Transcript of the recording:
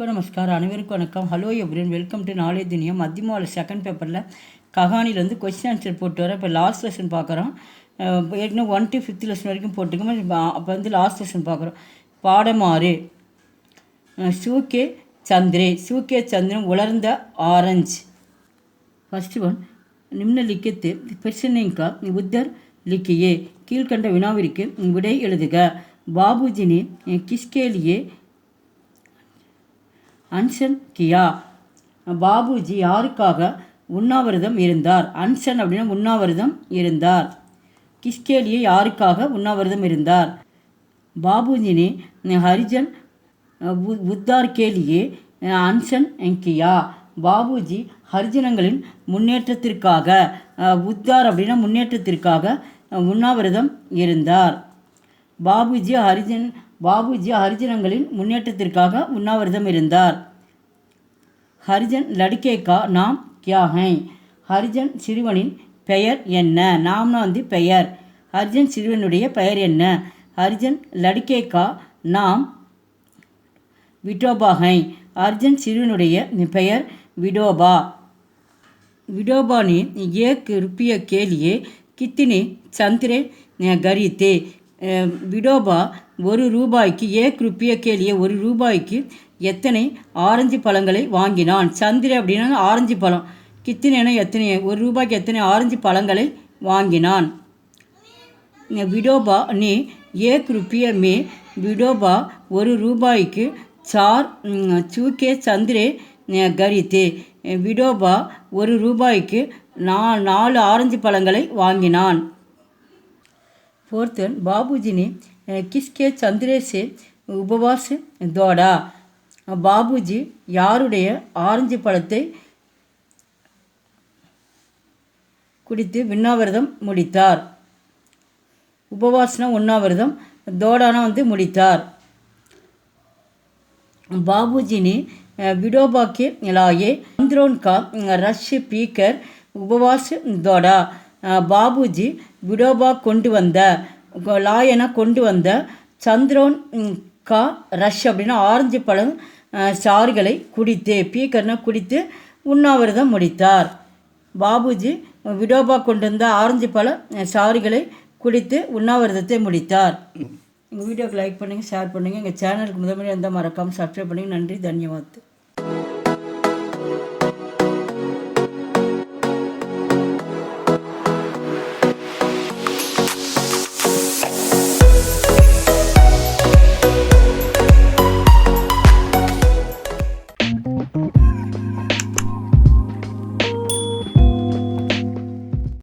सबको नमस्कार அனைவருக்கும் வணக்கம். Hello everyone, welcome to knowledge Duniya. மத்தியமாவில் செகண்ட் பேப்பரில் கஹானிலேருந்து கொஸ்டின் ஆன்சர் போட்டு வர. இப்போ லாஸ்ட் லெசன் பார்க்குறோம். ஏற்கனவே 1 to 5th லெசன் வரைக்கும் போட்டுக்கோங்க. அப்போ வந்து லாஸ்ட் லெசன் பார்க்குறோம். பாடமாறு சூக்கே சந்திரே. சூக்கே சந்திரன் உலர்ந்த ஆரஞ்சு. ஃபர்ஸ்ட் ஒன், நிம்னலிக்கித்து பிரச்சனைக்கா உத்தர் லிக்கியே. கீழ்கண்ட வினாவிற்கு விடை எழுதுக. பாபுஜினே கிஸ்கேலியே அன்சன் கியா. பாபுஜி யாருக்காக உண்ணாவிரதம் இருந்தார்? அன்சன் அப்படின்னா உண்ணாவிரதம் இருந்தார். கிஸ்கேலியே யாருக்காக உண்ணாவிரதம் இருந்தார்? பாபுஜினே ஹரிஜன் உத்தார் கேலியே அன்சன் கியா. பாபுஜி ஹரிஜனங்களின் முன்னேற்றத்திற்காக, உத்தார் அப்படின்னா முன்னேற்றத்திற்காக உண்ணாவிரதம் இருந்தார். பாபுஜி ஹரிஜனங்களின் முன்னேற்றத்திற்காக உண்ணாவிரதம் இருந்தார். ஹரிஜன் லடுக்கே கா நாம் கியா ஹை. ஹரிஜன் சிறுவனின் பெயர் என்ன? நாம்னா வந்து பெயர். ஹரிஜன் சிறுவனுடைய பெயர் என்ன? ஹரிஜன் லடுக்கே கா நாம் விடோபா ஹை. ஹரிஜன் சிறுவனுடைய பெயர் விடோபா. विडोबा ने 1 रुपये के लिए कितने संतरे खरीदे? विडोबा 1 ரூபாய்க்கு 1 रुपये के लिए 1 ரூபாய்க்கு எத்தனை ஆரஞ்சு பழங்களை வாங்கினான்? சந்திர அப்படின்னா ஆரஞ்சு பழம். கித்தனைனா எத்தனை, 1 ரூபாய்க்கு எத்தனை ஆரஞ்சு பழங்களை வாங்கினான்? विडोबा ने 1 रुपये में विडोबा 1 ரூபாய்க்கு 4 चूके संतरे खरीदे. विडोबा 1 ரூபாய்க்கு 4 ஆரஞ்சு பழங்களை வாங்கினான். फोर्थ वन, बाबूजी ने किसके चंद्रे से उपवास दौड़ा? பாபுஜி யாருடைய ஆரஞ்சு பழத்தை குடித்து உண்ணாவிரதம் முடித்தார்? உபவாசனா உண்ணாவிரதம், தோடானா வந்து முடித்தார். बाबूजी ने विडोबा के लाए चंद्रोन का रश पीकर उपवास दौड़ा. பாபுஜி விடோபா கொண்டு வந்த, லாயனா கொண்டு வந்த, சந்திரோன் கா ரஷ் அப்படின்னா ஆரஞ்சு பழம் சாறுகளை குடித்து, பீக்கர்னா குடித்து உண்ணாவிரதம் முடித்தார். பாபுஜி விடோபா கொண்டு வந்த ஆரஞ்சு பழ சாறுகளை குடித்து உண்ணாவிரதத்தை முடித்தார். எங்கள் வீடியோக்கு லைக் பண்ணுங்கள், ஷேர் பண்ணுங்கள். எங்கள் சேனலுக்கு முதல் இருந்தால் மறக்காமல் சப்ஸ்கிரைப் பண்ணுங்கள். நன்றி, தன்யவாத்.